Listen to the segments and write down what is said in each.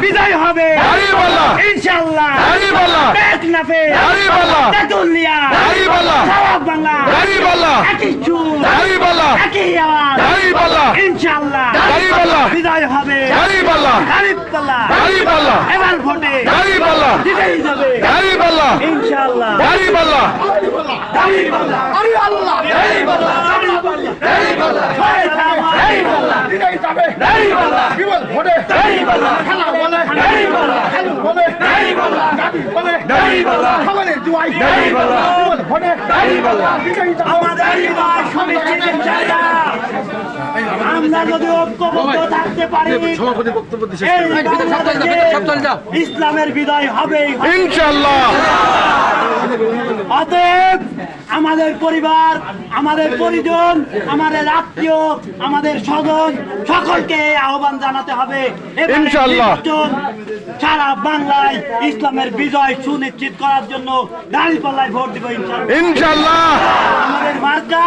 বিজয় হবে ইনশাআল্লাহ। ইনশাআল্লাহ বিজয় হবে। এবার ভোটে জিতেই যাবে ইনশাআল্লাহ। আমরা যদি ঐক্যবদ্ধ থাকতে পারি ইসলামের বিদায় হবে ইনশাআল্লাহ। অতএব আমাদের পরিবার, আমাদের পরিজন, আমাদের আত্মীয়, আমাদের স্বজন সকলকে আহ্বান জানাতে হবে ইনশাআল্লাহ। সারা বাংলায় ইসলামের বিজয় সুনিশ্চিত করার জন্য দাঁড়িপাল্লায় ভোট দিব ইনশাআল্লাহ। আমাদের মার্কা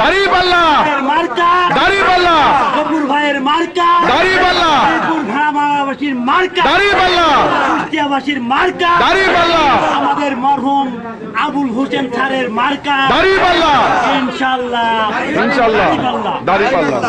দাঁড়িপাল্লা, মার্কা দাঁড়িপাল্লা, কপুর ভাইয়ের মার্কা দাঁড়িপাল্লা, ভাড়াবাসীর মার্কা দাঁড়িপাল্লা, কুষ্টিয়াবাসীর মার্কা দাঁড়িপাল্লা, আমাদের মরহুম আবুল হোসেন স্যারের মার্কা দাঁড়িপাল্লা ইনশাআল্লাহ। ইনশাআল্লাহ দাঁড়িপাল্লা।